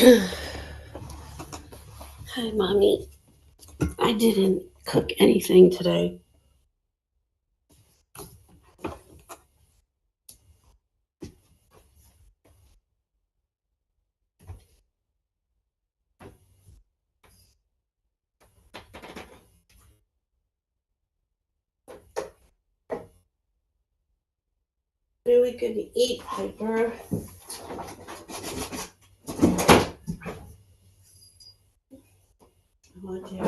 Hi, Mommy. I didn't cook anything today. What are we going to eat, Piper? Oh, dear.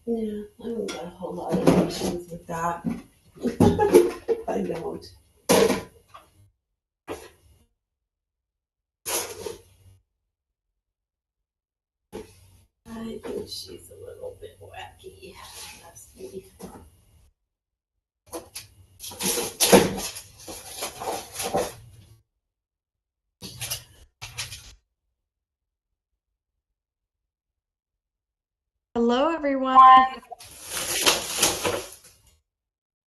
Yeah, I don't got a whole lot of patience with that. I don't. I think she's a little bit wacky. That's me. Hello, everyone.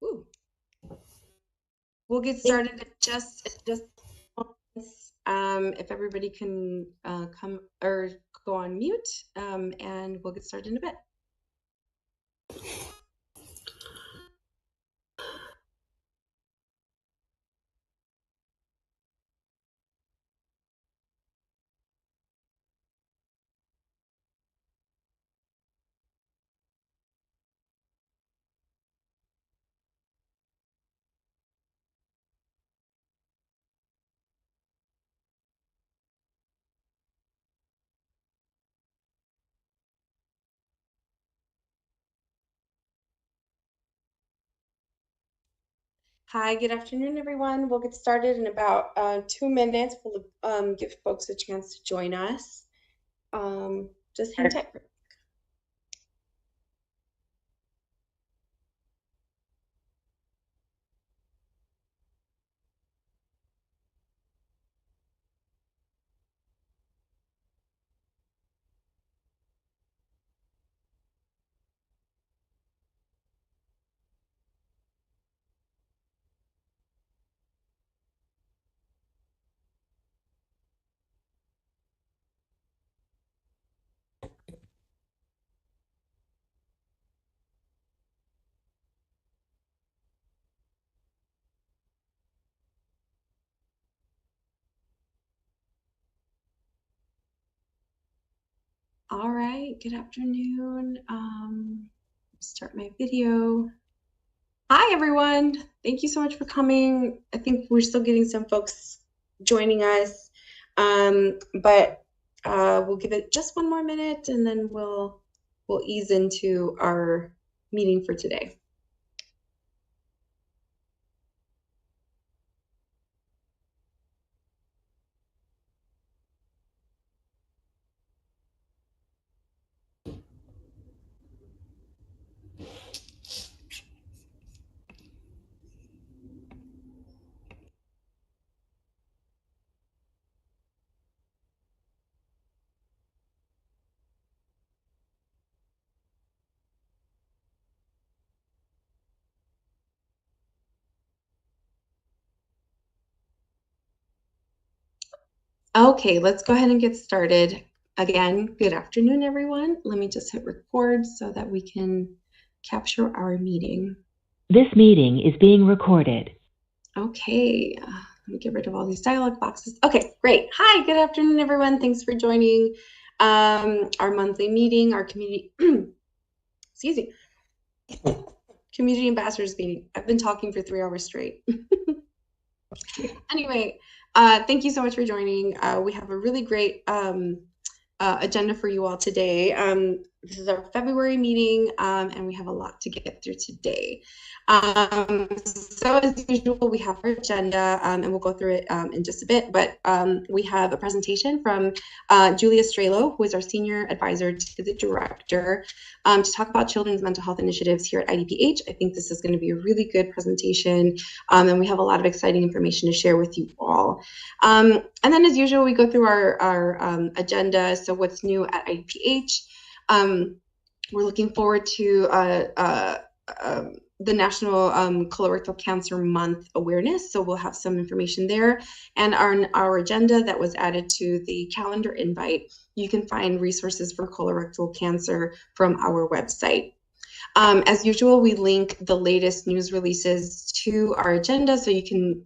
Ooh. We'll get started in just moments. If everybody can come or go on mute, and we'll get started in a bit. Hi, good afternoon, everyone. We'll get started in about 2 minutes. We'll give folks a chance to join us. Just hang tight. All right, good afternoon. Start my video. Hi, everyone. Thank you so much for coming. I think we're still getting some folks joining us, but we'll give it just one more minute and then we'll ease into our meeting for today. Okay, let's go ahead and get started. Again, good afternoon, everyone. Let me just hit record so that we can capture our meeting. This meeting is being recorded. Okay, let me get rid of all these dialog boxes. Okay, great. Hi, good afternoon, everyone. Thanks for joining our monthly meeting, our community, excuse me, community ambassadors meeting. I've been talking for 3 hours straight. Anyway, thank you so much for joining. We have a really great agenda for you all today. This is our February meeting, and we have a lot to get through today. So as usual, we have our agenda, and we'll go through it in just a bit, but we have a presentation from Julia Strelo, who is our senior advisor to the director, to talk about children's mental health initiatives here at IDPH. I think this is going to be a really good presentation, and we have a lot of exciting information to share with you all. And then as usual, we go through our agenda. So what's new at IDPH? We're looking forward to the National Colorectal Cancer Month awareness, so we'll have some information there. And our agenda that was added to the calendar invite, you can find resources for colorectal cancer from our website. As usual, we link the latest news releases to our agenda, so you can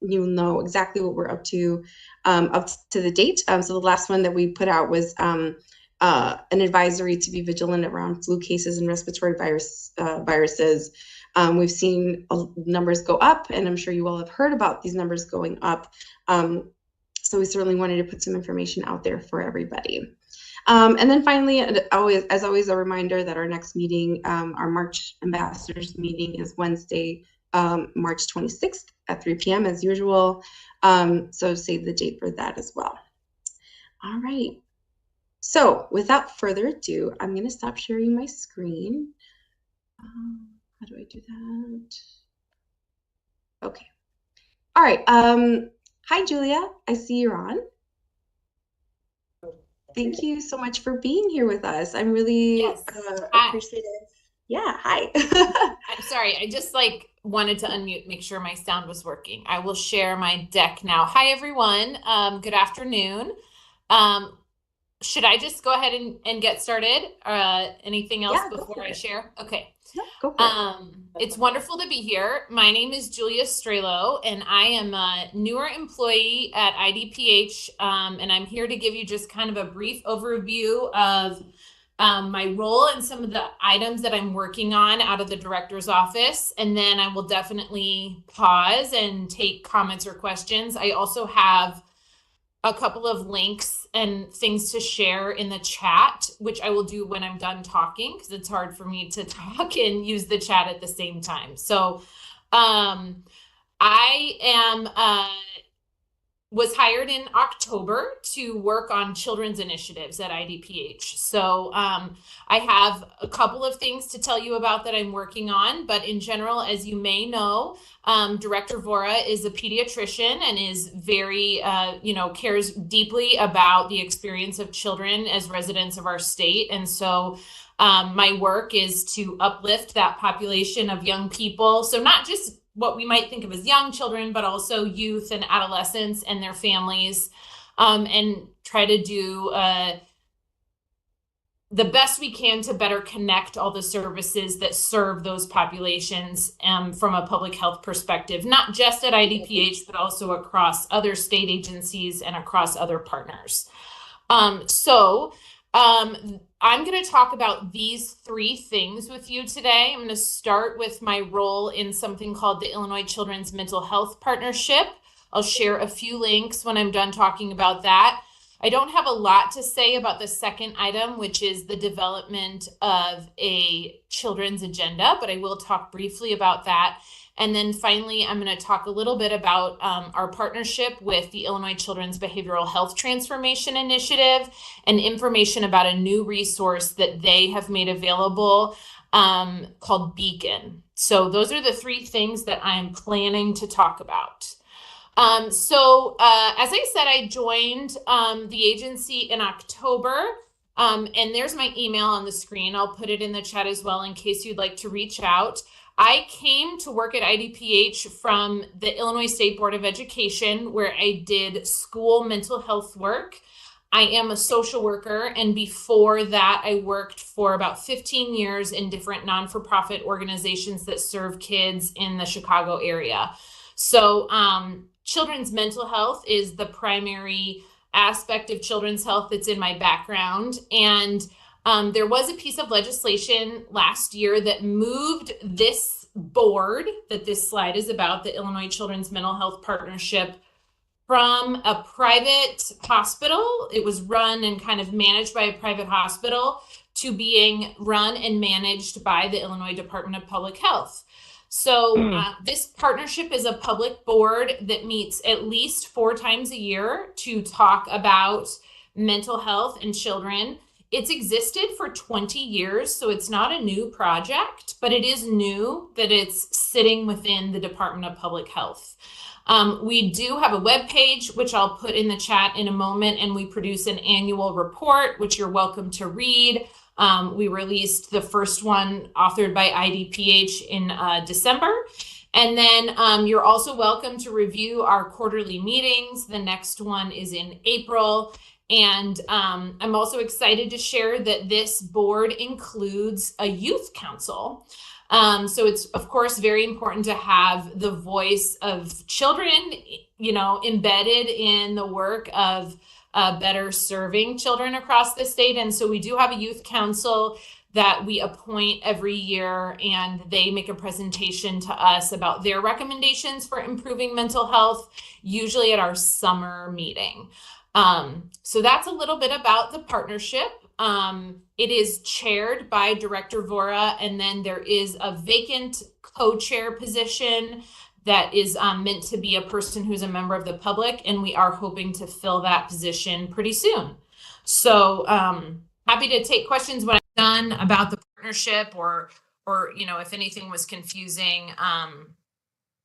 you'll know exactly what we're up to the date. So the last one that we put out was an advisory to be vigilant around flu cases and respiratory viruses. We've seen numbers go up, and I'm sure you all have heard about these numbers going up. So we certainly wanted to put some information out there for everybody. And then finally, as always, a reminder that our next meeting, our March Ambassadors meeting, is Wednesday, March 26th at 3 p.m. as usual. So save the date for that as well. All right. So without further ado, I'm going to stop sharing my screen. How do I do that? Okay. All right. Hi, Julia. I see you're on. Thank you so much for being here with us. I'm really appreciative. Yeah, hi. I'm sorry. I just wanted to unmute, make sure my sound was working. I will share my deck now. Hi, everyone. Good afternoon. Should I just go ahead and get started? Anything else before I share? Okay. Yeah, go for it. It's wonderful to be here. My name is Julia Strelo, and I am a newer employee at IDPH, and I'm here to give you just kind of a brief overview of my role and some of the items that I'm working on out of the director's office, and then I will definitely pause and take comments or questions. I also have a couple of links and things to share in the chat, which I will do when I'm done talking, because it's hard for me to talk and use the chat at the same time. So I am was hired in October to work on children's initiatives at IDPH. So I have a couple of things to tell you about that I'm working on, but in general, as you may know, Director Vora is a pediatrician and is very, cares deeply about the experience of children as residents of our state. And so my work is to uplift that population of young people. So not just what we might think of as young children, but also youth and adolescents and their families, and try to do the best we can to better connect all the services that serve those populations from a public health perspective, not just at IDPH, but also across other state agencies and across other partners. I'm going to talk about these three things with you today. I'm going to start with my role in something called the Illinois Children's Mental Health Partnership. I'll share a few links when I'm done talking about that. I don't have a lot to say about the second item, which is the development of a children's agenda, but I will talk briefly about that. And then finally, I'm going to talk a little bit about our partnership with the Illinois Children's Behavioral Health Transformation Initiative and information about a new resource that they have made available called Beacon. So those are the three things that I'm planning to talk about. As I said, I joined the agency in October, and there's my email on the screen. I'll put it in the chat as well in case you'd like to reach out. I came to work at IDPH from the Illinois State Board of Education, where I did school mental health work. I am a social worker, and before that, I worked for about 15 years in different non-for-profit organizations that serve kids in the Chicago area. So children's mental health is the primary aspect of children's health that's in my background. And there was a piece of legislation last year that moved this board that this slide is about, the Illinois Children's Mental Health Partnership, from a private hospital. It was run and kind of managed by a private hospital to being run and managed by the Illinois Department of Public Health. So this partnership is a public board that meets at least 4 times a year to talk about mental health in children. It's existed for 20 years, so it's not a new project, but it is new that it's sitting within the Department of Public Health. We do have a webpage, which I'll put in the chat in a moment, and we produce an annual report, which you're welcome to read. We released the first one authored by IDPH in December. And then you're also welcome to review our quarterly meetings. The next one is in April. And I'm also excited to share that this board includes a youth council. So it's, of course, very important to have the voice of children, embedded in the work of better serving children across the state. And so we do have a youth council that we appoint every year, and they make a presentation to us about their recommendations for improving mental health, usually at our summer meeting. So that's a little bit about the partnership. It is chaired by Director Vora, and then there is a vacant co-chair position that is meant to be a person who's a member of the public, and we are hoping to fill that position pretty soon. So happy to take questions when I'm done about the partnership, or if anything was confusing,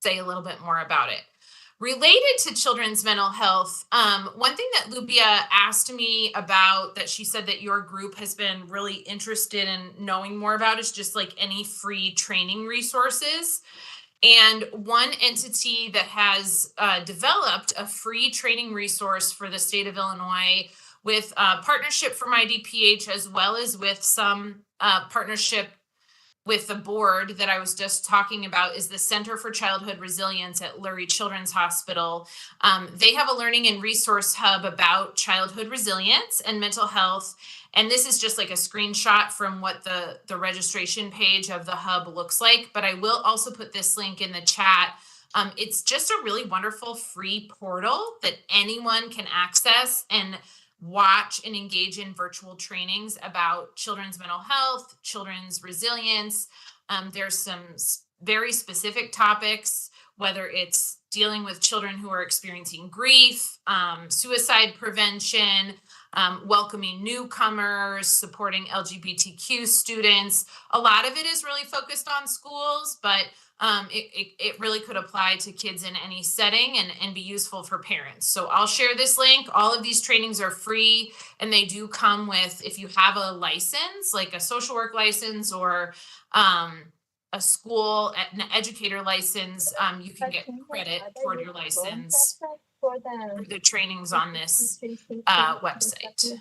say a little bit more about it. Related to children's mental health, one thing that Lupia asked me about, that she said that your group has been really interested in knowing more about, is just like any free training resources. And one entity that has developed a free training resource for the state of Illinois with partnership from IDPH, as well as with some partnership with the board that I was just talking about, is the Center for Childhood Resilience at Lurie Children's Hospital. They have a learning and resource hub about childhood resilience and mental health. And this is just like a screenshot from what the registration page of the hub looks like. But I will also put this link in the chat. It's just a really wonderful free portal that anyone can access and watch and engage in virtual trainings about children's mental health, children's resilience. There's some very specific topics, whether it's dealing with children who are experiencing grief, suicide prevention, welcoming newcomers, supporting LGBTQ students. A lot of it is really focused on schools, but it really could apply to kids in any setting and be useful for parents. So I'll share this link. All of these trainings are free, and they do come with, if you have a license, like a social work license or a school, an educator license, you can get credit toward your license for the trainings on this website.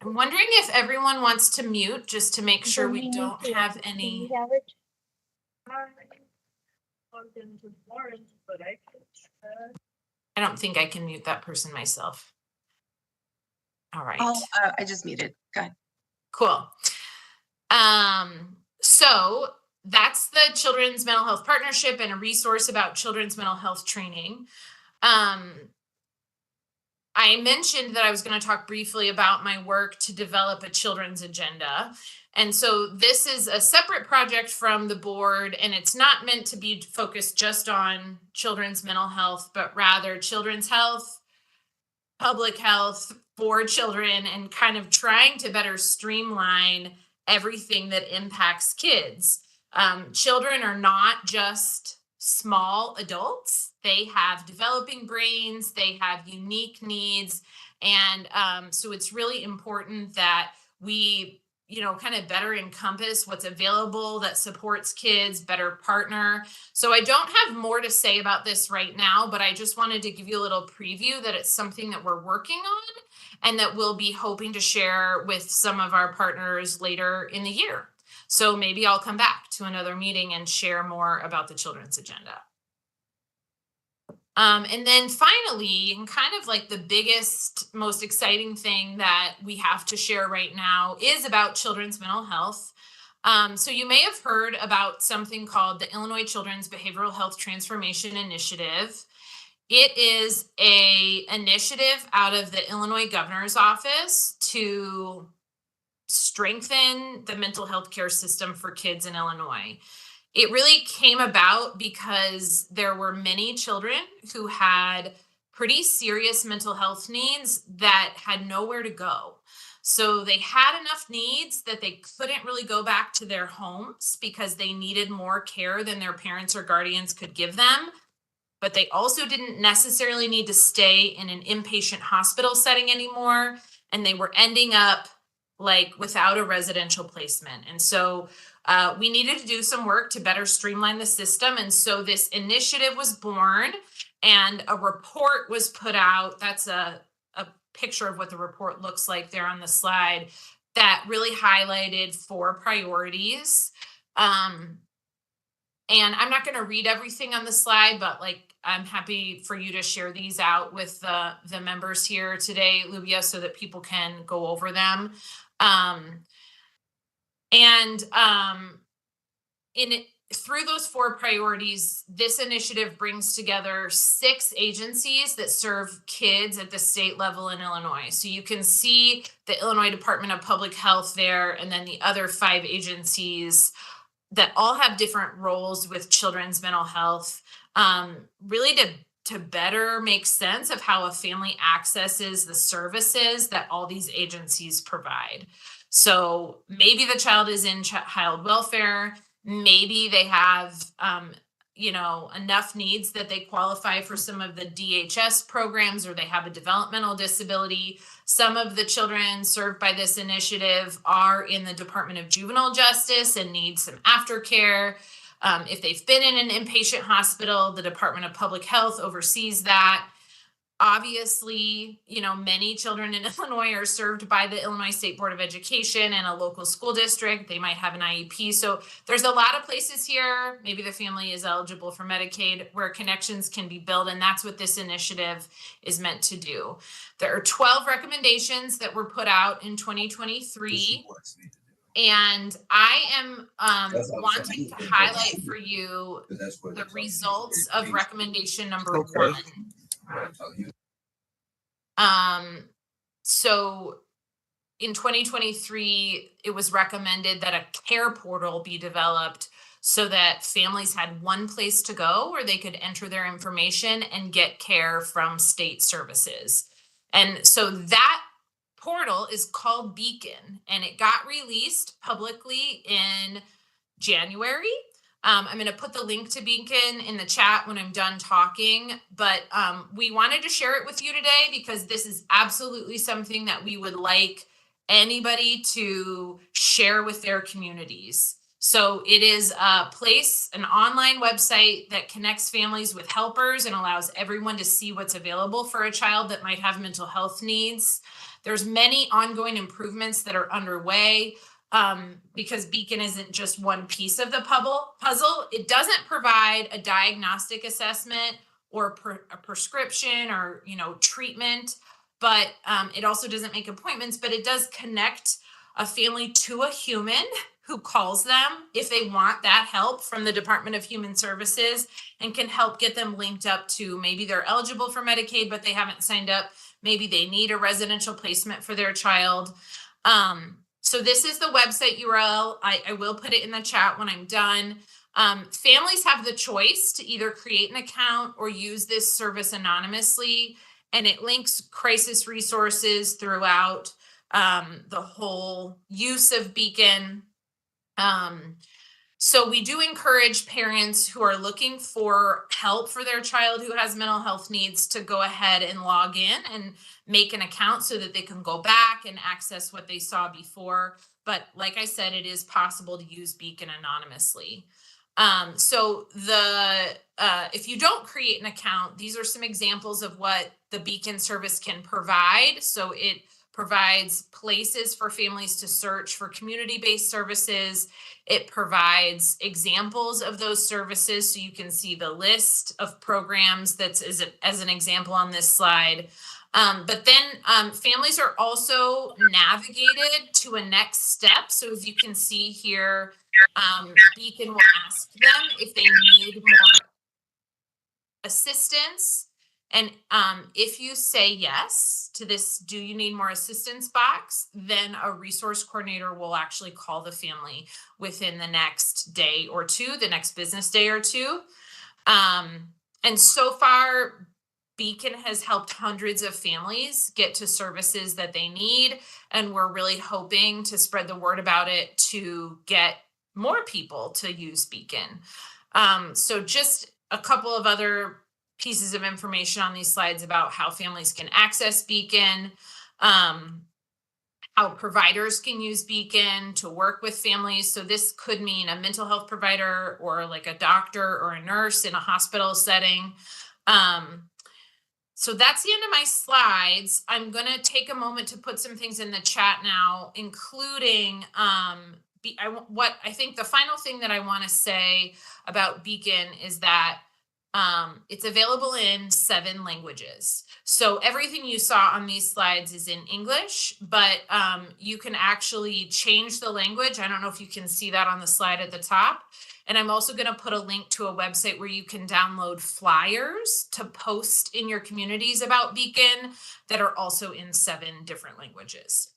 I'm wondering if everyone wants to mute, just to make sure we don't have any. I don't think I can mute that person myself. All right. I just muted. Go ahead. Cool. So that's the Children's Mental Health Partnership and a resource about children's mental health training. I mentioned that I was going to talk briefly about my work to develop a children's agenda. And so this is a separate project from the board, and it's not meant to be focused just on children's mental health, but rather children's health, public health for children, and kind of trying to better streamline everything that impacts kids. Children are not just small adults. They have developing brains, they have unique needs. And so it's really important that we, kind of better encompass what's available that supports kids, better partner. So I don't have more to say about this right now, but I just wanted to give you a little preview that it's something that we're working on and that we'll be hoping to share with some of our partners later in the year. So maybe I'll come back to another meeting and share more about the children's agenda. And then finally, and kind of like the biggest, most exciting thing that we have to share right now is about children's mental health. So you may have heard about something called the Illinois Children's Behavioral Health Transformation Initiative. It is a initiative out of the Illinois Governor's Office to strengthen the mental health care system for kids in Illinois. It really came about because there were many children who had pretty serious mental health needs that had nowhere to go. So they had enough needs that they couldn't really go back to their homes because they needed more care than their parents or guardians could give them. But they also didn't necessarily need to stay in an inpatient hospital setting anymore. And they were ending up like without a residential placement. And so we needed to do some work to better streamline the system. And so this initiative was born and a report was put out. That's a picture of what the report looks like there on the slide that really highlighted 4 priorities. And I'm not going to read everything on the slide, but like I'm happy for you to share these out with the members here today, Lubia, so that people can go over them. Through those 4 priorities, this initiative brings together 6 agencies that serve kids at the state level in Illinois. So you can see the Illinois Department of Public Health there, and then the other 5 agencies that all have different roles with children's mental health, really to better make sense of how a family accesses the services that all these agencies provide. So maybe the child is in child welfare, maybe they have enough needs that they qualify for some of the DHS programs, or they have a developmental disability. Some of the children served by this initiative are in the Department of Juvenile Justice and need some aftercare. If they've been in an inpatient hospital, the Department of Public Health oversees that. Obviously, many children in Illinois are served by the Illinois State Board of Education and a local school district. They might have an IEP. So there's a lot of places here. Maybe the family is eligible for Medicaid where connections can be built. And that's what this initiative is meant to do. There are 12 recommendations that were put out in 2023. And I am wanting to highlight for you the results of recommendation number 1. So in 2023, it was recommended that a care portal be developed so that families had one place to go where they could enter their information and get care from state services. And so that portal is called Beacon, and it got released publicly in January. I'm going to put the link to Beacon in the chat when I'm done talking, but we wanted to share it with you today because this is absolutely something that we would like anybody to share with their communities. So it is an online website that connects families with helpers and allows everyone to see what's available for a child that might have mental health needs. There's many ongoing improvements that are underway. Because Beacon isn't just one piece of the puzzle. It doesn't provide a diagnostic assessment or a prescription or treatment, but it also doesn't make appointments, but it does connect a family to a human who calls them if they want that help from the Department of Human Services, and can help get them linked up to maybe they're eligible for Medicaid, but they haven't signed up. Maybe they need a residential placement for their child. So this is the website URL. I will put it in the chat when I'm done. Families have the choice to either create an account or use this service anonymously, and it links crisis resources throughout the whole use of Beacon. So we do encourage parents who are looking for help for their child who has mental health needs to go ahead and log in and make an account so that they can go back and access what they saw before. But like I said, it is possible to use Beacon anonymously. If you don't create an account, these are some examples of what the Beacon service can provide. So it provides places for families to search for community-based services. It provides examples of those services, so you can see the list of programs that's as an example on this slide. But then families are also navigated to a next step. So as you can see here, Beacon will ask them if they need more assistance. And if you say yes to this, do you need more assistance box, then a resource coordinator will actually call the family within the next day or two, the next business day or two. And so far, Beacon has helped hundreds of families get to services that they need. And we're really hoping to spread the word about it to get more people to use Beacon. So just a couple of other pieces of information on these slides about how families can access Beacon, how providers can use Beacon to work with families. So this could mean a mental health provider or like a doctor or a nurse in a hospital setting. So that's the end of my slides. I'm going to take a moment to put some things in the chat now, including what I think the final thing that I want to say about Beacon is that it's available in 7 languages. So everything you saw on these slides is in English, but you can actually change the language. I don't know if you can see that on the slide at the top. And I'm also going to put a link to a website where you can download flyers to post in your communities about Beacon that are also in 7 different languages.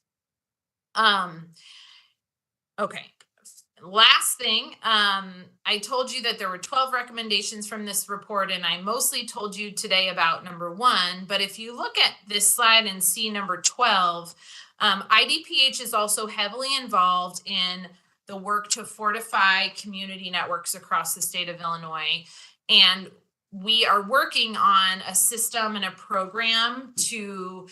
Okay. Last thing, I told you that there were 12 recommendations from this report, and I mostly told you today about number 1. But if you look at this slide and see number 12, IDPH is also heavily involved in the work to fortify community networks across the state of Illinois. And we are working on a system and a program to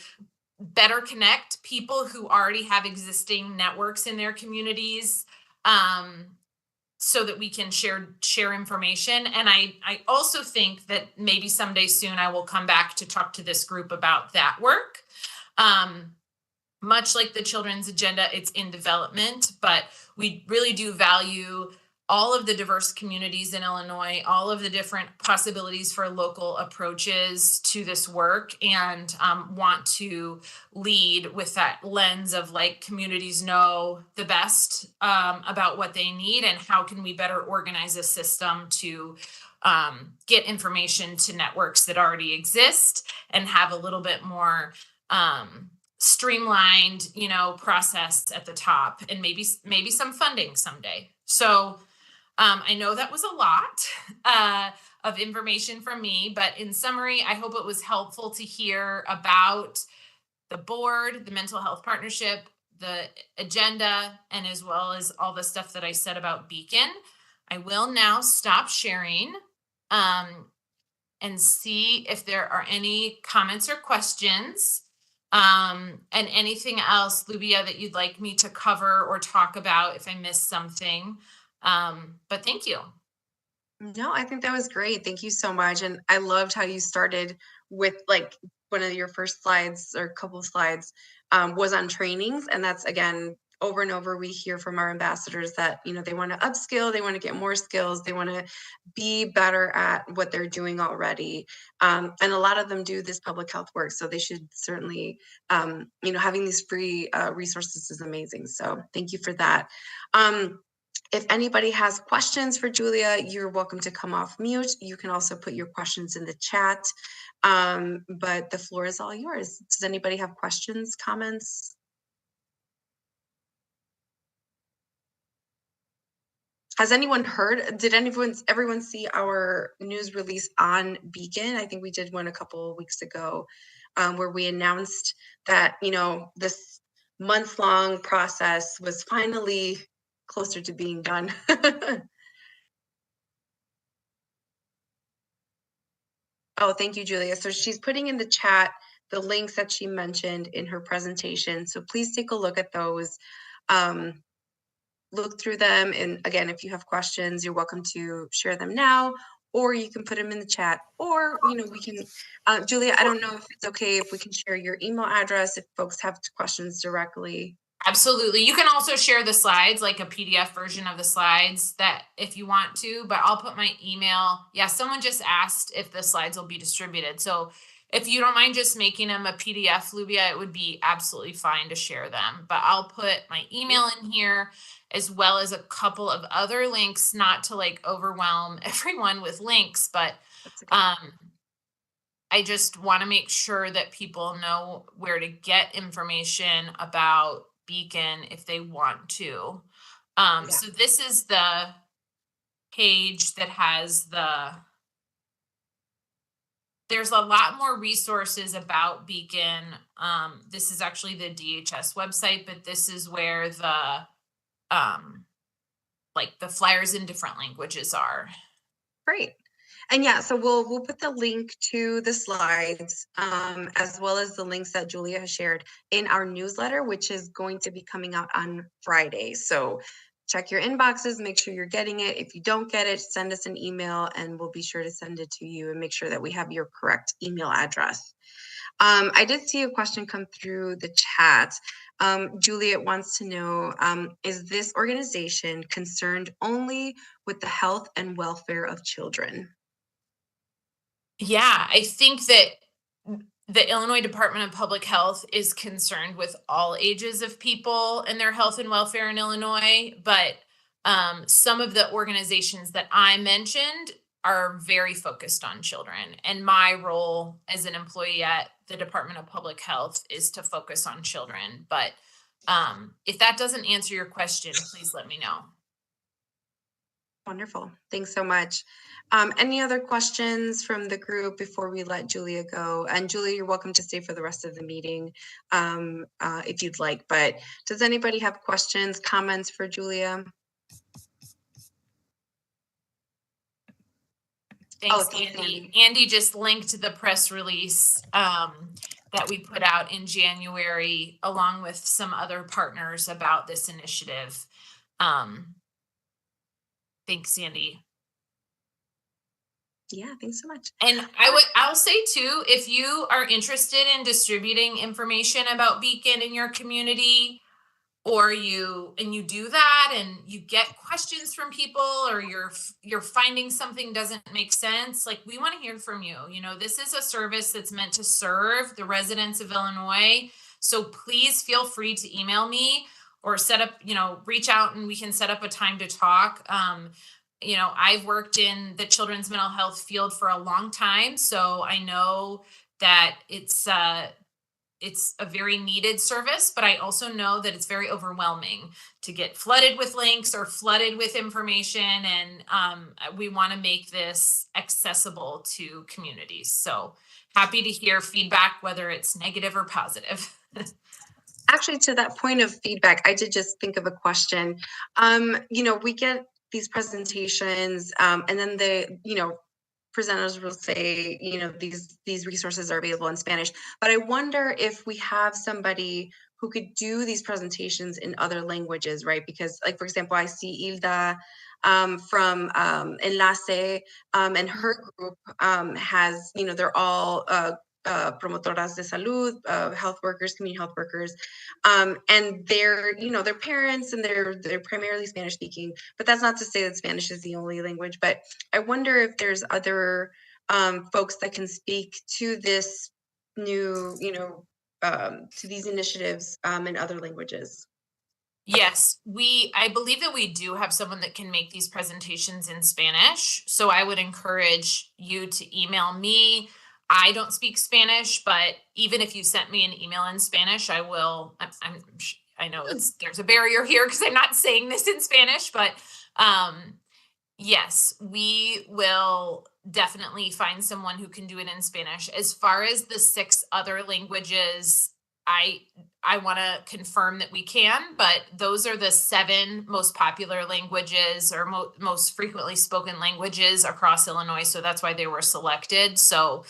better connect people who already have existing networks in their communities, so that we can share information. And I also think that maybe someday soon I will come back to talk to this group about that work. Much like the children's agenda, it's in development, but we really do value all of the diverse communities in Illinois, all of the different possibilities for local approaches to this work, and want to lead with that lens of like communities know the best about what they need and how can we better organize a system to get information to networks that already exist and have a little bit more streamlined, process at the top, and maybe some funding someday. So I know that was a lot of information from me, but in summary, I hope it was helpful to hear about the board, the mental health partnership, the agenda, and as well as all the stuff that I said about Beacon. I will now stop sharing and see if there are any comments or questions. And anything else, Lubia, that you'd like me to cover or talk about if I missed something. But thank you. No, I think that was great. Thank you so much. And I loved how you started with like one of your first slides or couple of slides was on trainings. And that's, again, over and over, we hear from our ambassadors that, they want to upskill, they want to get more skills, they want to be better at what they're doing already. And a lot of them do this public health work. So they should certainly, having these free resources is amazing. So thank you for that. If anybody has questions for Julia, you're welcome to come off mute. You can also put your questions in the chat, but the floor is all yours. Does anybody have questions, comments? Has anyone heard, did everyone see our news release on Beacon? I think we did one a couple of weeks ago where we announced that, this month-long process was finally closer to being done. Oh, thank you, Julia. So she's putting in the chat the links that she mentioned in her presentation. So please take a look at those. Look through them. And again, if you have questions, you're welcome to share them now, or you can put them in the chat, or, we can, Julia, I don't know if it's okay if we can share your email address if folks have questions directly. Absolutely. You can also share the slides, like a PDF version of the slides that if you want to, but I'll put my email. Yeah, someone just asked if the slides will be distributed. So if you don't mind just making them a PDF, Lubia, it would be absolutely fine to share them. But I'll put my email in here as well as a couple of other links, not to like overwhelm everyone with links, but I just want to make sure that people know where to get information about Beacon if they want to. So this is the page that has there's a lot more resources about Beacon. This is actually the DHS website, but this is where the like the flyers in different languages are. Great. And yeah, so we'll put the link to the slides, as well as the links that Julia has shared in our newsletter, which is going to be coming out on Friday. So check your inboxes, make sure you're getting it. If you don't get it, send us an email and we'll be sure to send it to you and make sure that we have your correct email address. I did see a question come through the chat. Juliet wants to know, is this organization concerned only with the health and welfare of children? Yeah, I think that the Illinois Department of Public Health is concerned with all ages of people and their health and welfare in Illinois, but some of the organizations that I mentioned are very focused on children. And my role as an employee at the Department of Public Health is to focus on children. But if that doesn't answer your question, please let me know. Wonderful. Thanks so much. Any other questions from the group before we let Julia go? And Julia, you're welcome to stay for the rest of the meeting if you'd like. But does anybody have questions, comments for Julia? Thanks, Andy. Andy just linked the press release that we put out in January, along with some other partners about this initiative. Thanks, Andy. Yeah, thanks so much. And I'll say too, if you are interested in distributing information about Beacon in your community, or you do that and you get questions from people, or you're finding something doesn't make sense, like, we want to hear from you. You know, this is a service that's meant to serve the residents of Illinois. So please feel free to email me or set up, reach out and we can set up a time to talk. I've worked in the children's mental health field for a long time, so I know that it's a very needed service, but I also know that it's very overwhelming to get flooded with links or flooded with information. And we want to make this accessible to communities. So happy to hear feedback, whether it's negative or positive. Actually, to that point of feedback, I did just think of a question. We get these presentations and then presenters will say, these resources are available in Spanish, but I wonder if we have somebody who could do these presentations in other languages, right? Because, like, for example, I see Hilda from Enlace, and her group has, they're all promotoras de salud, health workers, community health workers, and they're parents and they're primarily Spanish speaking, but that's not to say that Spanish is the only language. But I wonder if there's other folks that can speak to this new, to these initiatives in other languages. Yes, I believe that we do have someone that can make these presentations in Spanish. So I would encourage you to email me. I don't speak Spanish, but even if you sent me an email in Spanish, I will. I know there's a barrier here because I'm not saying this in Spanish, but yes, we will definitely find someone who can do it in Spanish. As far as the 6 other languages, I want to confirm that we can, but those are the 7 most popular languages or most frequently spoken languages across Illinois. So that's why they were selected. So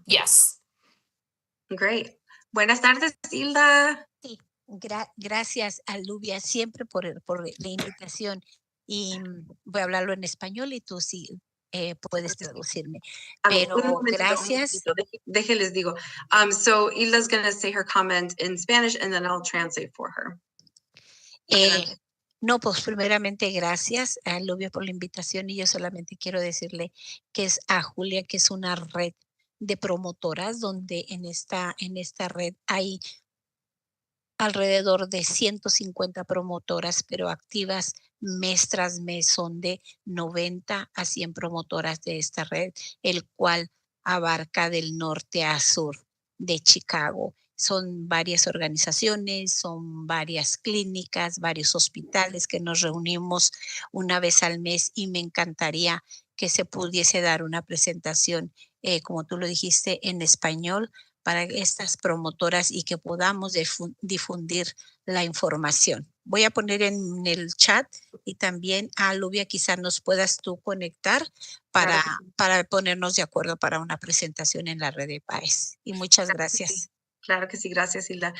yes. Great. Buenas tardes, Hilda. Sí, gracias a Lubia siempre por la invitación. Y voy a hablarlo en español y tú sí puedes traducirme. Pero gracias. Déjenles digo. So Hilda's going to say her comment in Spanish and then I'll translate for her. No, pues primeramente gracias a Lubia por la invitación y yo solamente quiero decirle que es a Julia, que es una red de promotoras donde en esta red hay alrededor de 150 promotoras, pero activas mes tras mes son de 90 a 100 promotoras de esta red, el cual abarca del norte a sur de Chicago. Son varias organizaciones, son varias clínicas, varios hospitales que nos reunimos una vez al mes y me encantaría que se pudiese dar una presentación, como tú lo dijiste, en español para estas promotoras y que podamos difundir la información. Voy a poner en el chat y también a Lubia quizás nos puedas tú conectar para ponernos de acuerdo para una presentación en la red de PAES. Y muchas gracias. Claro que sí, gracias, Hilda.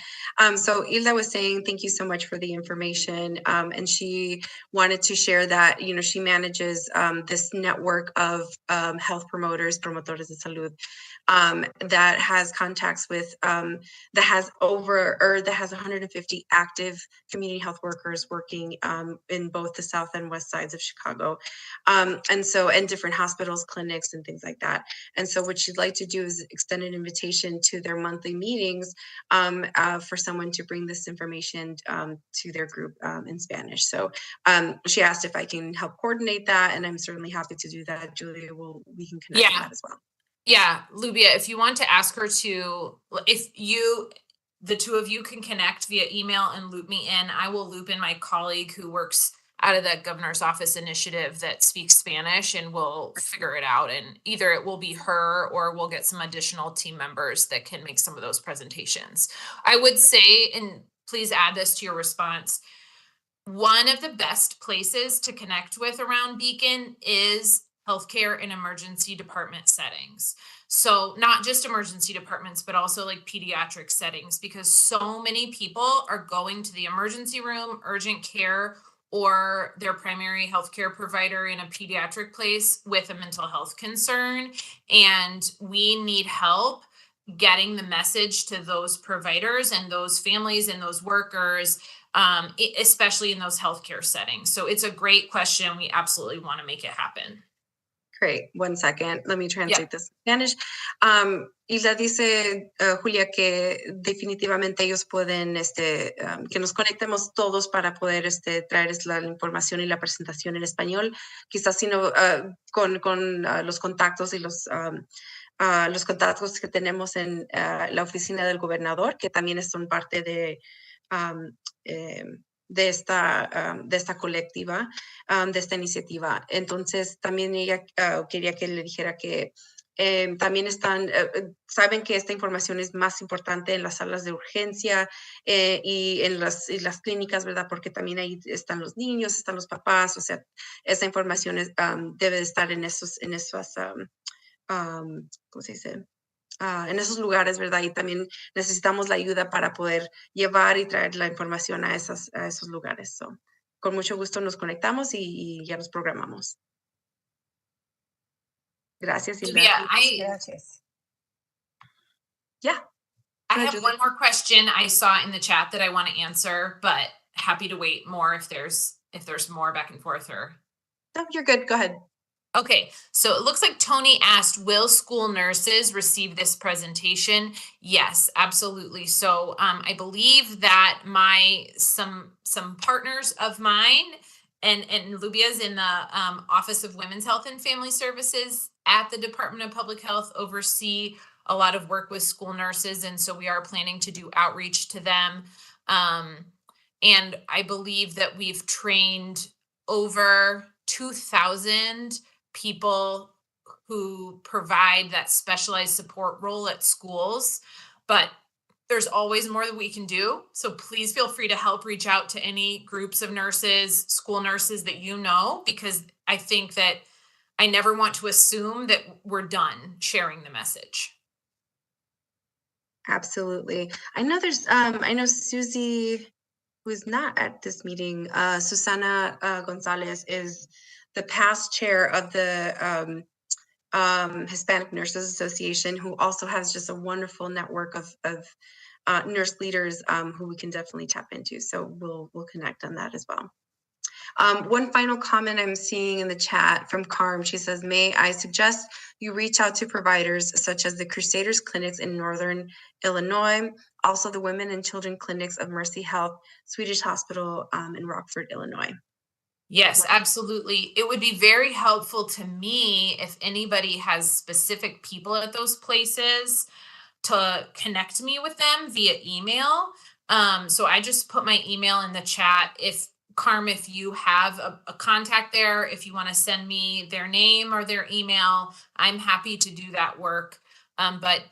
So Hilda was saying, thank you so much for the information. And she wanted to share that, you know, she manages this network of health promoters, promotores de salud, that has contacts with, that has 150 active community health workers working in both the south and west sides of Chicago. And different hospitals, clinics, and things like that. And so what she'd like to do is extend an invitation to their monthly meetings for someone to bring this information to their group in Spanish. So she asked if I can help coordinate that, and I'm certainly happy to do that. Julia, we can connect on that as well. Yeah, Lubia, if you want to ask her to, the two of you can connect via email and loop me in, I will loop in my colleague who works out of the governor's office initiative that speaks Spanish, and we'll figure it out. And either it will be her or we'll get some additional team members that can make some of those presentations. I would say, and please add this to your response, one of the best places to connect with around Beacon is healthcare and emergency department settings. So not just emergency departments, but also like pediatric settings, because so many people are going to the emergency room, urgent care, or their primary healthcare provider in a pediatric place with a mental health concern. And we need help getting the message to those providers and those families and those workers, especially in those healthcare settings. So it's a great question. We absolutely want to make it happen. Great. 1 second. Let me translate this in Spanish. Hilda dice, Julia, que definitivamente ellos pueden, que nos conectemos todos para poder traerles la información y la presentación en español. Quizás sino con los contactos y los contactos que tenemos en la oficina del gobernador, que también son parte de esta colectiva, de esta iniciativa. Entonces, también ella quería que le dijera que también saben que esta información es más importante en las salas de urgencia y en las clínicas, ¿verdad? Porque también ahí están los niños, están los papás, o sea, esa información debe de estar en ¿cómo se dice? En esos lugares, ¿verdad? Y también necesitamos la ayuda para poder llevar y traer la información a esos lugares. So, con mucho gusto nos conectamos y ya nos programamos. Gracias, Hilda. Gracias. Yeah. I have one more question I saw in the chat that I want to answer, but happy to wait more if there's more back and forth or. No, you're good. Go ahead. Okay, so it looks like Tony asked, will school nurses receive this presentation? Yes, absolutely. So I believe that some partners of mine and Lubia's in the Office of Women's Health and Family Services at the Department of Public Health oversee a lot of work with school nurses. And so we are planning to do outreach to them. And I believe that we've trained over 2,000 people who provide that specialized support role at schools, but there's always more that we can do. So please feel free to help reach out to any groups of nurses, school nurses that you know, because I think that I never want to assume that we're done sharing the message. Absolutely. I know Susie, who's not at this meeting, Susana Gonzalez is the past chair of the Hispanic Nurses Association, who also has just a wonderful network of nurse leaders who we can definitely tap into. So we'll connect on that as well. One final comment I'm seeing in the chat from Carm. She says, may I suggest you reach out to providers such as the Crusaders Clinics in Northern Illinois, also the Women and Children Clinics of Mercy Health, Swedish Hospital in Rockford, Illinois. Yes, absolutely. It would be very helpful to me if anybody has specific people at those places to connect me with them via email. So I just put my email in the chat. If Carm, if you have a contact there, if you want to send me their name or their email, I'm happy to do that work. But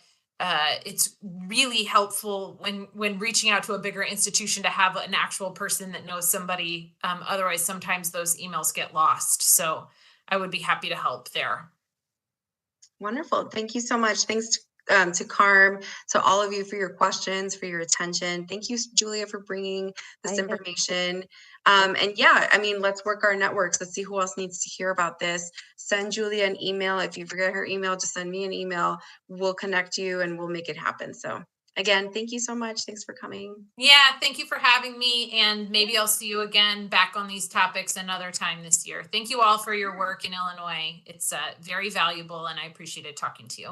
it's really helpful when reaching out to a bigger institution to have an actual person that knows somebody. Otherwise, sometimes those emails get lost. So I would be happy to help there. Wonderful. Thank you so much. Thanks to Carm, to all of you for your questions, for your attention. Thank you, Julia, for bringing this information. And yeah, I mean, let's work our networks. Let's see who else needs to hear about this. Send Julia an email. If you forget her email, just send me an email. We'll connect you and we'll make it happen. So again, thank you so much. Thanks for coming. Yeah, thank you for having me. And maybe I'll see you again back on these topics another time this year. Thank you all for your work in Illinois. It's very valuable and I appreciated talking to you.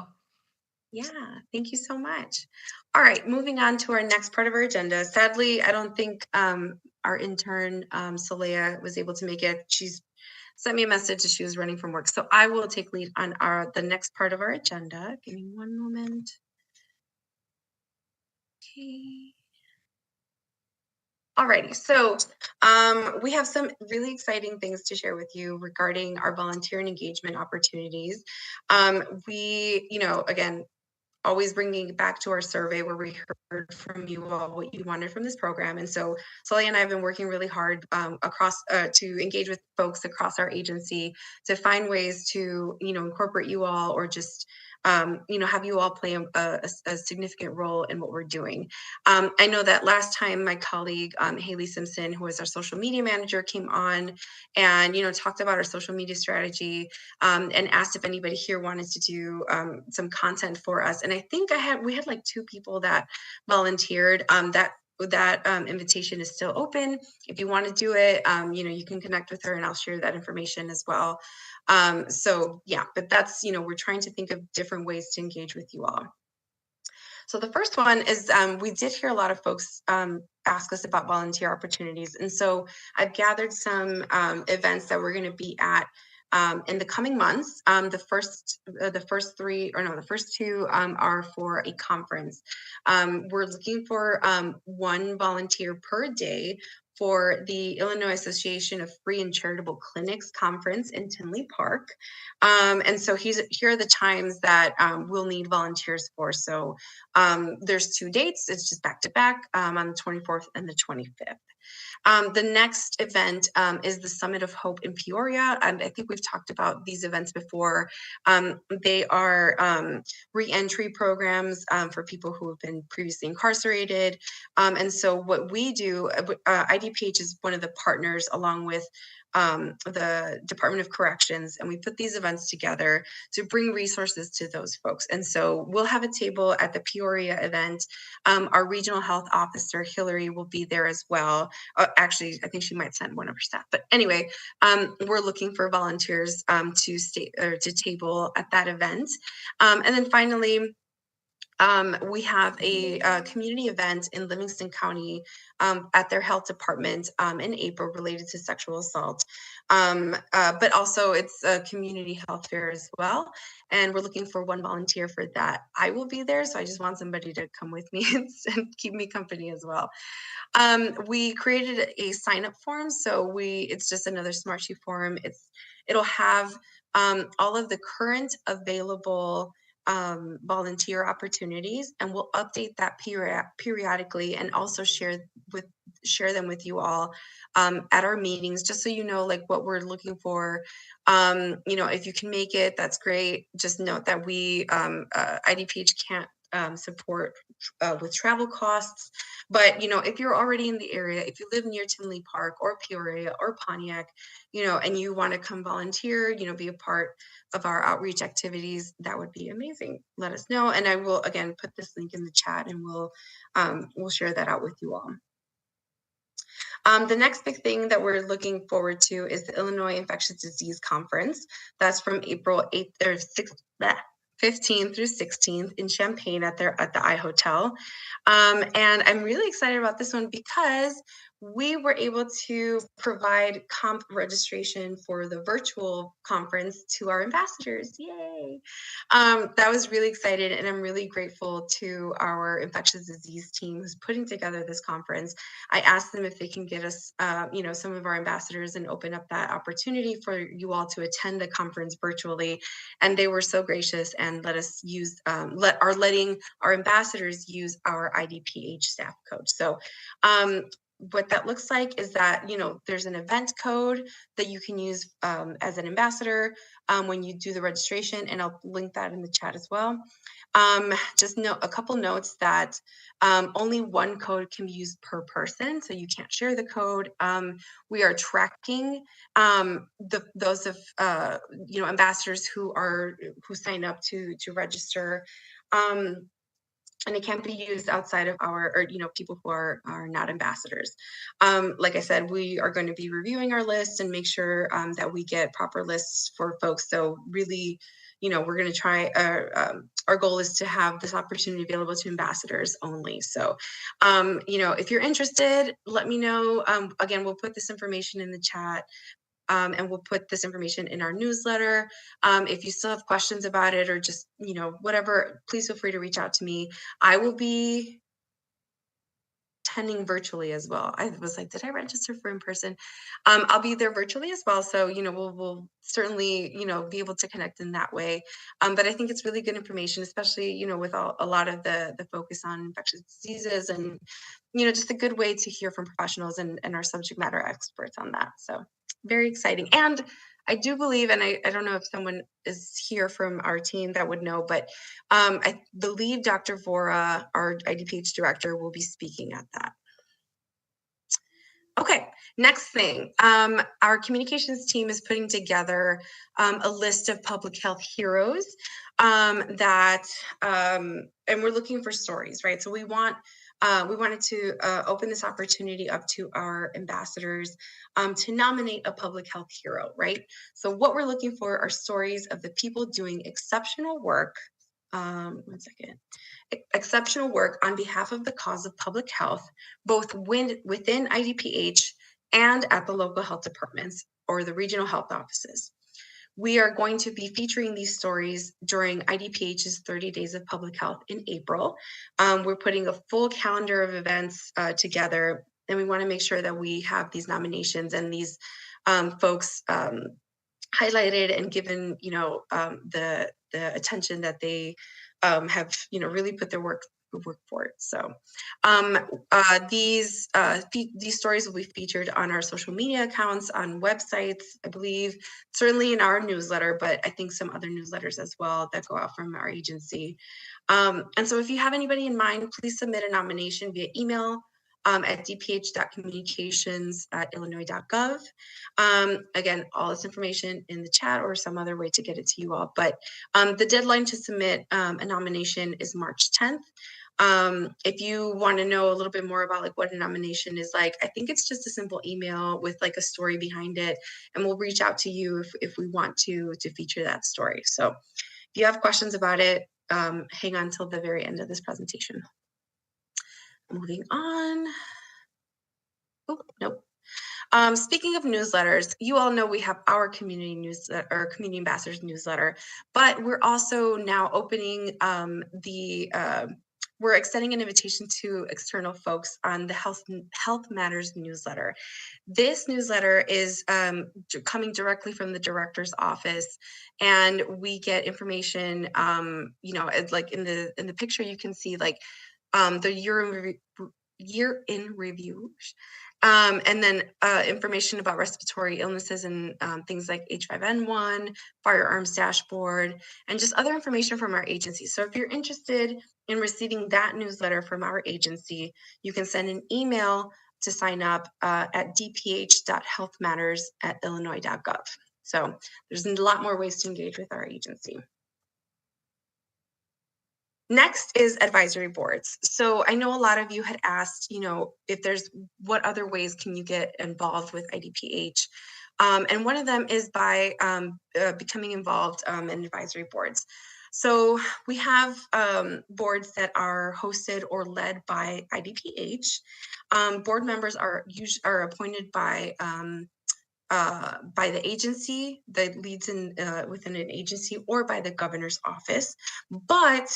Yeah, thank you so much. All right, moving on to our next part of our agenda. Sadly, I don't think our intern, Saleha, was able to make it. She's sent me a message that she was running from work. So I will take lead on the next part of our agenda. Give me one moment. Okay. Alrighty, so we have some really exciting things to share with you regarding our volunteer and engagement opportunities. We, again, always bringing it back to our survey where we heard from you all what you wanted from this program. And so Saleha and I have been working really hard to engage with folks across our agency to find ways to, incorporate you all or just, have you all play a significant role in what we're doing. I know that last time my colleague, Haley Simpson, who is our social media manager, came on and, talked about our social media strategy and asked if anybody here wanted to do some content for us. And I think we had like 2 people that volunteered. That invitation is still open. If you want to do it, you can connect with her and I'll share that information as well. So yeah, but that's, we're trying to think of different ways to engage with you all. So the first one is we did hear a lot of folks ask us about volunteer opportunities. And so I've gathered some events that we're going to be at in the coming months. The first 2 are for a conference. We're looking for 1 volunteer per day for the Illinois Association of Free and Charitable Clinics conference in Tinley Park. And so here are the times that we'll need volunteers for. So there's 2 dates. It's just back to back on the 24th and the 25th. The next event is the Summit of Hope in Peoria. And I think we've talked about these events before. They are re-entry programs for people who have been previously incarcerated. And so what we do, IDPH is one of the partners along with the Department of Corrections, and we put these events together to bring resources to those folks. And so we'll have a table at the Peoria event. Our regional health officer, Hillary, will be there as well. Actually, I think she might send one of her staff. But anyway, we're looking for volunteers to table at that event. And then finally, we have a community event in Livingston County at their health department in April related to sexual assault. But also it's a community health fair as well. And we're looking for 1 volunteer for that. I will be there, so I just want somebody to come with me and keep me company as well. We created a sign-up form. So it's just another Smartsheet form. It'll have all of the current available volunteer opportunities, and we'll update that periodically and also share them with you all at our meetings, just so you know like what we're looking for. If you can make it, that's great. Just note that we IDPH can't support with travel costs, but if you're already in the area, if you live near Tinley Park or Peoria or Pontiac, and you want to come volunteer, be a part of our outreach activities, that would be amazing. Let us know, and I will again put this link in the chat, and we'll share that out with you all. The next big thing that we're looking forward to is the Illinois Infectious Disease Conference. That's from April 8th or 15th through 16th in Champaign at the I Hotel. And I'm really excited about this one because we were able to provide comp registration for the virtual conference to our ambassadors. Yay! That was really exciting, and I'm really grateful to our infectious disease team who's putting together this conference. I asked them if they can get us, some of our ambassadors and open up that opportunity for you all to attend the conference virtually, and they were so gracious and letting our ambassadors use our IDPH staff code. So what that looks like is that, there's an event code that you can use as an ambassador when you do the registration, and I'll link that in the chat as well. Just a couple notes that only one code can be used per person, so you can't share the code. We are tracking those of ambassadors who sign up to register. And it can't be used outside of people who are not ambassadors. Like I said, we are going to be reviewing our list and make sure that we get proper lists for folks. So really, we're going to try, our goal is to have this opportunity available to ambassadors only. So, if you're interested, let me know. Again, we'll put this information in the chat. And we'll put this information in our newsletter. If you still have questions about it or just, whatever, please feel free to reach out to me. I will be attending virtually as well. I was like, did I register for in person? I'll be there virtually as well. So, we'll certainly, be able to connect in that way. But I think it's really good information, especially, with a lot of the focus on infectious diseases and, just a good way to hear from professionals and our subject matter experts on that. So very exciting. And I do believe, and I don't know if someone is here from our team that would know, but I believe Dr. Vora, our IDPH director, will be speaking at that. Okay, next thing, our communications team is putting together a list of public health heroes and we're looking for stories, right? So we wanted to open this opportunity up to our ambassadors to nominate a public health hero, right? So what we're looking for are stories of the people doing exceptional work. Exceptional work on behalf of the cause of public health, both within IDPH and at the local health departments or the regional health offices. We are going to be featuring these stories during IDPH's 30 Days of Public Health in April. We're putting a full calendar of events together, and we want to make sure that we have these nominations and these folks highlighted and given, the attention that they have, really put their work for it. So these stories will be featured on our social media accounts, on websites, I believe, certainly in our newsletter, but I think some other newsletters as well that go out from our agency. And so if you have anybody in mind, please submit a nomination via email at dph.communications@illinois.gov. Again, all this information in the chat or some other way to get it to you all. But the deadline to submit a nomination is March 10th. If you want to know a little bit more about what a nomination is like, I think it's just a simple email with a story behind it, and we'll reach out to you if we want to feature that story. So if you have questions about it, hang on till the very end of this presentation. Moving on. Oh, nope. Speaking of newsletters, you all know we have our community newsletter, or community ambassadors newsletter, but we're also now opening we're extending an invitation to external folks on the Health Matters newsletter. This newsletter is coming directly from the director's office, and we get information. Like in the picture, you can see the year in review. And then information about respiratory illnesses and things like H5N1, firearms dashboard, and just other information from our agency. So if you're interested in receiving that newsletter from our agency, you can send an email to sign up at dph.healthmatters@illinois.gov. So there's a lot more ways to engage with our agency. Next is advisory boards. So I know a lot of you had asked, if what other ways can you get involved with IDPH? And one of them is by becoming involved in advisory boards. So we have boards that are hosted or led by IDPH. Board members are appointed by the agency that leads in within an agency or by the governor's office. But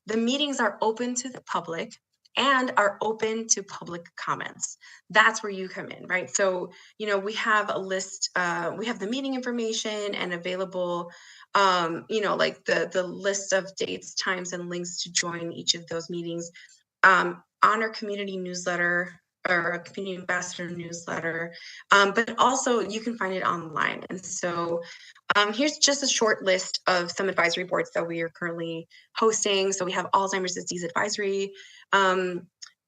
the meetings are open to the public and are open to public comments. That's where you come in, right? So, you know, we have a list, we have the meeting information and available, you know, like the list of dates, times, and links to join each of those meetings on our community newsletter or a community ambassador newsletter, but also you can find it online. And so here's just a short list of some advisory boards that we are currently hosting. So we have Alzheimer's Disease Advisory,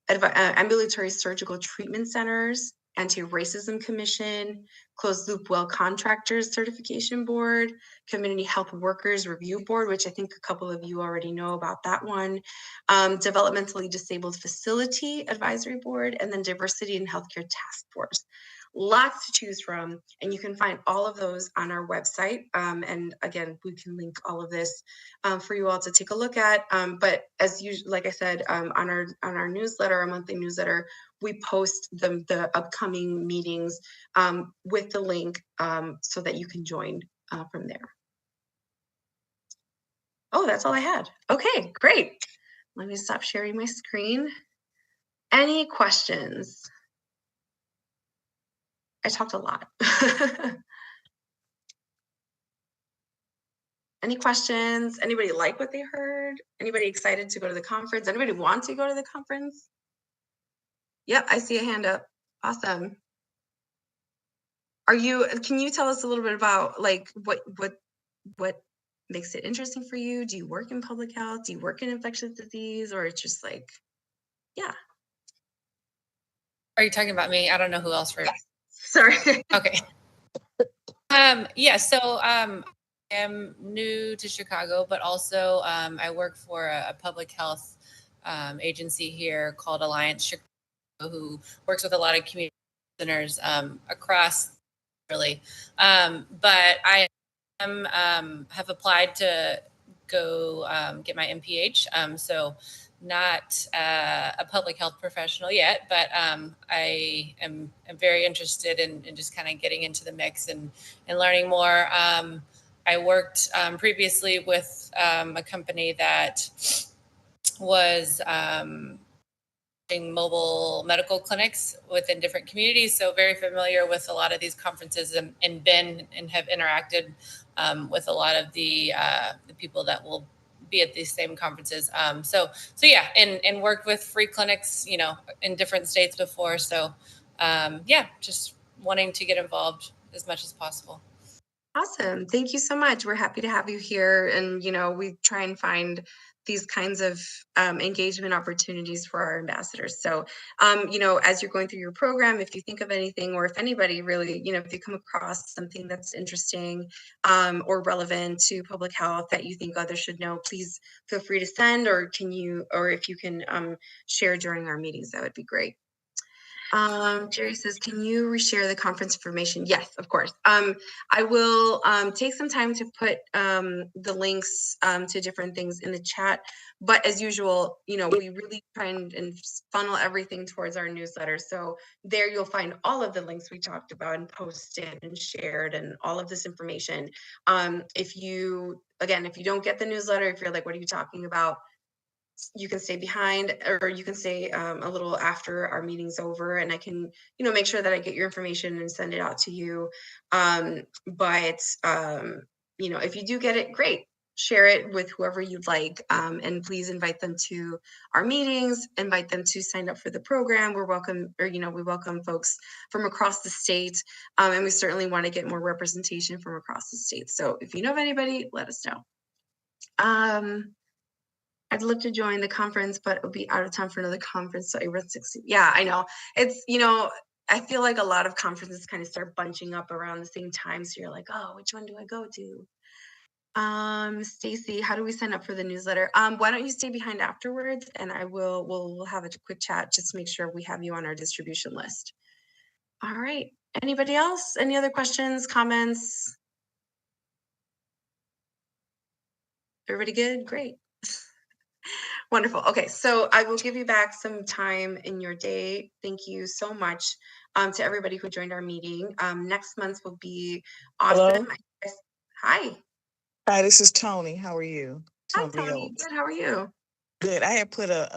Ambulatory Surgical Treatment Centers, Anti-Racism Commission, Closed Loop Well Contractors Certification Board, Community Health Workers Review Board, which I think a couple of you already know about that one, Developmentally Disabled Facility Advisory Board, and then Diversity and Healthcare Task Force. Lots to choose from, and you can find all of those on our website. And again, we can link all of this for you all to take a look at. But as usual, like I said, on our newsletter, our monthly newsletter, we post the upcoming meetings with the link so that you can join from there. Oh, that's all I had. Okay, great. Let me stop sharing my screen. Any questions? I talked a lot. Any questions? Anybody like what they heard? Anybody excited to go to the conference? Anybody want to go to the conference? Yep, I see a hand up. Awesome. Can you tell us a little bit about like what makes it interesting for you? Do you work in public health? Do you work in infectious disease? Or it's just like, yeah. Are you talking about me? I don't know who else for. Yes. Sorry. Okay. Yeah, so I am new to Chicago, but also I work for a public health agency here called Alliance Chicago, who works with a lot of community centers across really. But I have applied to go get my MPH. So not a public health professional yet, but I am very interested in just kind of getting into the mix and learning more. I worked previously with a company that was mobile medical clinics within different communities. So very familiar with a lot of these conferences and been and have interacted with a lot of the people that will be at these same conferences. So yeah, and worked with free clinics, you know, in different states before. So yeah, just wanting to get involved as much as possible. Awesome. Thank you so much. We're happy to have you here. And, you know, we try and find these kinds of engagement opportunities for our ambassadors. So, you know, as you're going through your program, if you think of anything, or if anybody really, you know, if you come across something that's interesting or relevant to public health that you think others should know, please feel free to send, or if you can share during our meetings, that would be great. Jerry says, can you reshare the conference information? Yes, of course. I will take some time to put the links to different things in the chat. But as usual, you know, we really try and funnel everything towards our newsletter. So there you'll find all of the links we talked about and posted and shared and all of this information. If you don't get the newsletter, if you're like, what are you talking about? You can stay behind, or you can stay a little after our meeting's over, and I can, you know, make sure that I get your information and send it out to you. But you know, if you do get it, great. Share it with whoever you'd like, and please invite them to our meetings. Invite them to sign up for the program. We're welcome, or you know, we welcome folks from across the state, and we certainly want to get more representation from across the state. So if you know of anybody, let us know. I'd love to join the conference, but it'll be out of time for another conference. So April 16th. Yeah, I know. It's, you know, I feel like a lot of conferences kind of start bunching up around the same time. So you're like, oh, which one do I go to? Stacy, how do we sign up for the newsletter? Why don't you stay behind afterwards, and we'll have a quick chat just to make sure we have you on our distribution list. All right. Anybody else? Any other questions, comments? Everybody good? Great. Wonderful. Okay, so I will give you back some time in your day. Thank you so much to everybody who joined our meeting. Next month will be awesome. Hello? Hi. Hi, this is Tony. How are you? Hi, Tony. Good. How are you? Good. I had put I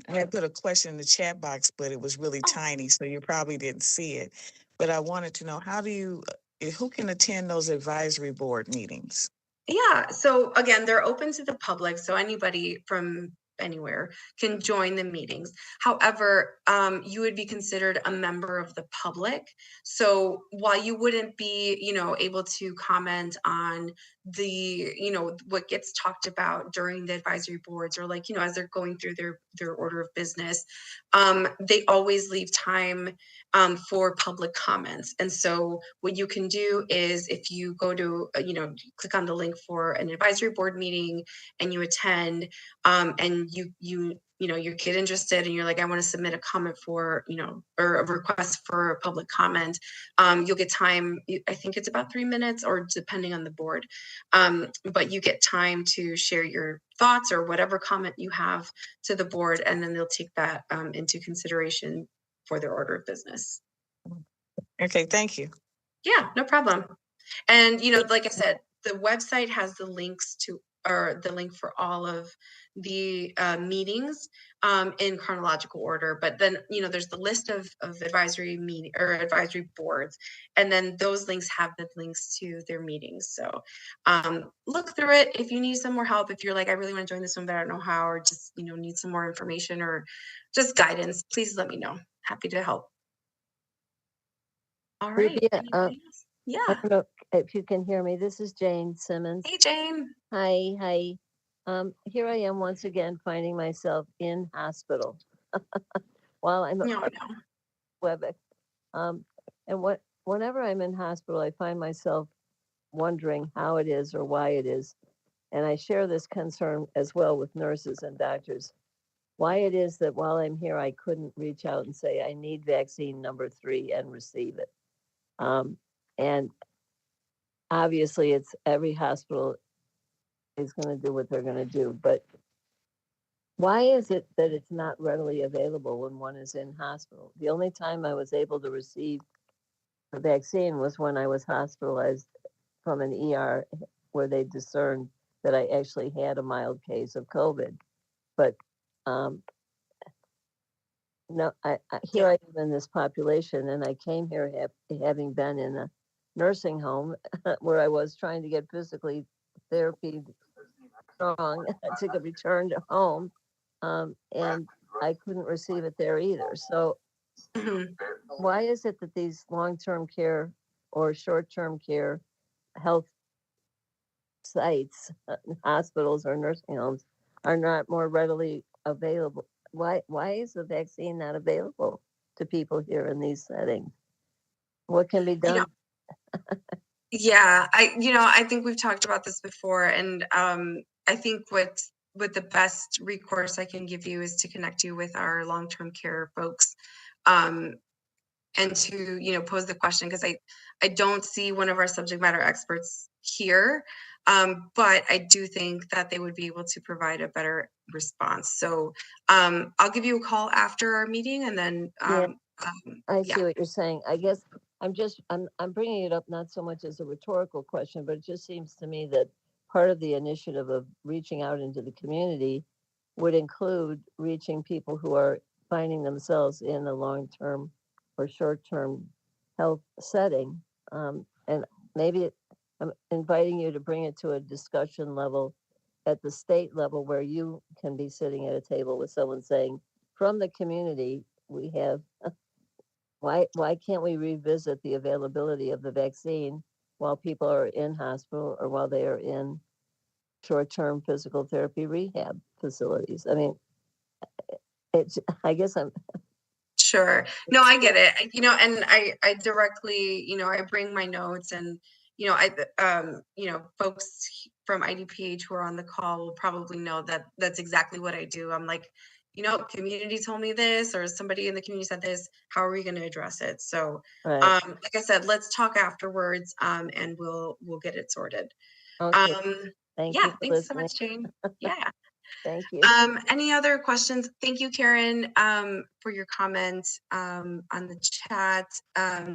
had put a question in the chat box, but it was really tiny, so you probably didn't see it. But I wanted to know, who can attend those advisory board meetings? Yeah, so again, they're open to the public, so anybody from anywhere can join the meetings. However, you would be considered a member of the public. So while you wouldn't be, able to comment on the, what gets talked about during the advisory boards, or like, as they're going through their order of business, they always leave time for public comments. And so what you can do is, if you go to, click on the link for an advisory board meeting and you attend, and you get interested and you're like, I want to submit a comment for, or a request for a public comment, you'll get time. I think it's about 3 minutes, or depending on the board. But you get time to share your thoughts or whatever comment you have to the board, and then they'll take that into consideration for their order of business. Okay, thank you. Yeah, no problem. And, like I said, the website has the links to, or the link for all of the meetings in chronological order. But then, there's the list of advisory meeting or advisory boards, and then those links have the links to their meetings. So look through it. If you need some more help, if you're like, I really want to join this one, but I don't know how, or just, need some more information or just guidance, please let me know. Happy to help. All right. Ruby, Yeah. I don't know if you can hear me. This is Jane Simmons. Hey, Jane. Hi. Here I am once again finding myself in hospital while I'm a part of WebEx. And whenever I'm in hospital, I find myself wondering how it is or why it is. And I share this concern as well with nurses and doctors. Why it is that while I'm here, I couldn't reach out and say, I need vaccine number 3 and receive it. And obviously it's every hospital is going to do what they're going to do, but why is it that it's not readily available when one is in hospital? The only time I was able to receive a vaccine was when I was hospitalized from an ER where they discerned that I actually had a mild case of COVID. But no, here I am in this population, and I came here having been in a nursing home where I was trying to get physically therapy strong to return to home, and I couldn't receive it there either. So why is it that these long-term care or short-term care health sites, hospitals or nursing homes, are not more readily available? Why is the vaccine not available to people here in these settings? What can be done? Yeah, I think we've talked about this before, and I think what the best recourse I can give you is to connect you with our long-term care folks, and to pose the question, because I don't see one of our subject matter experts here, but I do think that they would be able to provide a better response. So I'll give you a call after our meeting, and then I see what you're saying. I guess I'm bringing it up not so much as a rhetorical question, but it just seems to me that part of the initiative of reaching out into the community would include reaching people who are finding themselves in a long-term or short-term health setting. And maybe I'm inviting you to bring it to a discussion level at the state level, where you can be sitting at a table with someone saying, from the community, we have, why can't we revisit the availability of the vaccine while people are in hospital or while they are in short-term physical therapy rehab facilities? I mean, I guess I'm Sure. No, I get it. And I directly, I bring my notes, and, folks from IDPH who are on the call will probably know that that's exactly what I do. I'm like, community told me this, or somebody in the community said this, how are we going to address it? So, right. Like I said, let's talk afterwards, and we'll get it sorted. Okay. Thank Yeah, you for thanks so listening. much, Jane. Yeah. Thank you. Any other questions? Thank you, Karen, for your comments on the chat.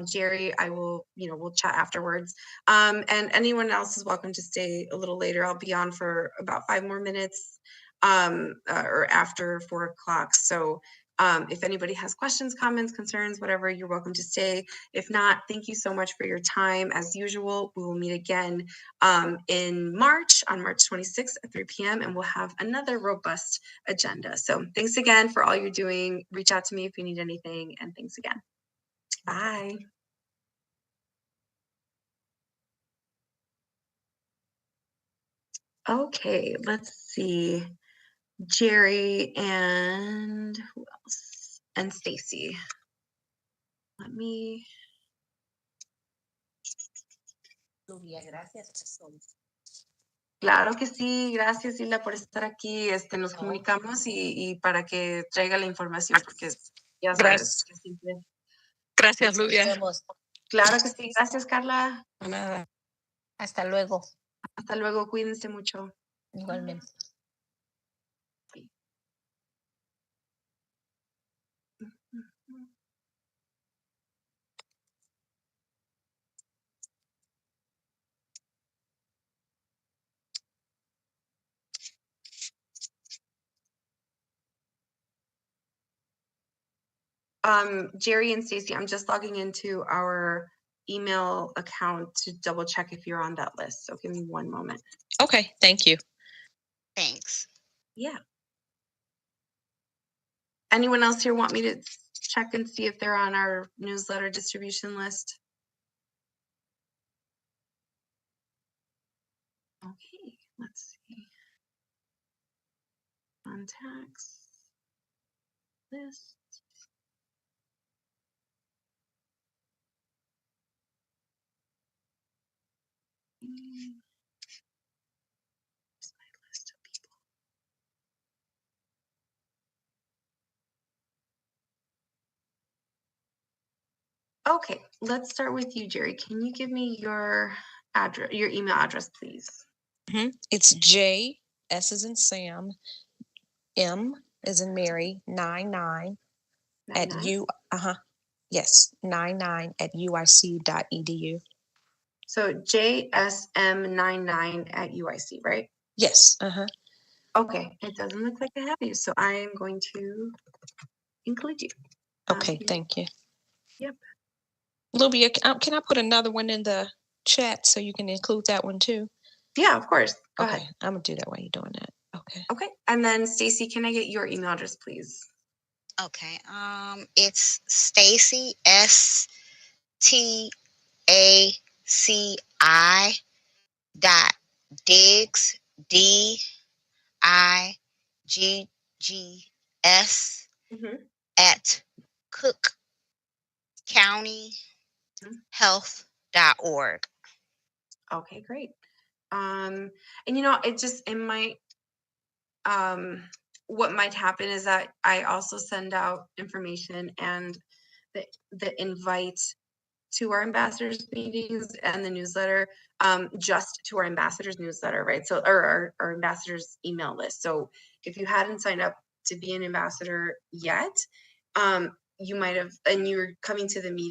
Jerry, I will, we'll chat afterwards. And anyone else is welcome to stay a little later. I'll be on for about 5 more minutes or after 4 o'clock. So if anybody has questions, comments, concerns, whatever, you're welcome to stay. If not, thank you so much for your time. As usual, we will meet again in March, on March 26th at 3 p.m. and we'll have another robust agenda. So thanks again for all you're doing. Reach out to me if you need anything, and thanks again. Bye. Okay, let's see. Jerry and who else? And Stacy. Let me. Claro que sí, gracias Hilda por estar aquí. Nos comunicamos y para que traiga la información, porque ya sabes que siempre. Gracias, Luvia. Claro que sí, gracias Carla. Nada. Hasta luego. Hasta luego, cuídense mucho. Igualmente. Jerry and Stacy, I'm just logging into our email account to double check if you're on that list. So give me one moment. Okay, thank you. Thanks. Yeah. Anyone else here want me to check and see if they're on our newsletter distribution list? Okay, let's see. Contacts. List. Here's my list of people. Okay, let's start with you, Jerry. Can you give me your address, your email address, please? It's J, S as in Sam, M as in Mary, 99 at 99? U, yes, 99 at uic.edu. So JSM99 at UIC, right? Yes, Okay, it doesn't look like I have you, so I am going to include you. Okay, thank you. Yep. Lubia, can I put another one in the chat so you can include that one too? Yeah, of course. Go Okay, ahead. I'm gonna do that while you're doing that. Okay. Okay, and then Stacy, can I get your email address, please? Okay. It's Stacy STACI .diggs at cookcountyhealth.org. Okay, great. And it might what might happen is that I also send out information and the invite to our ambassadors meetings and the newsletter, just to our ambassadors newsletter, right? So, or our ambassadors email list. So if you hadn't signed up to be an ambassador yet, you might have, and you're coming to the meeting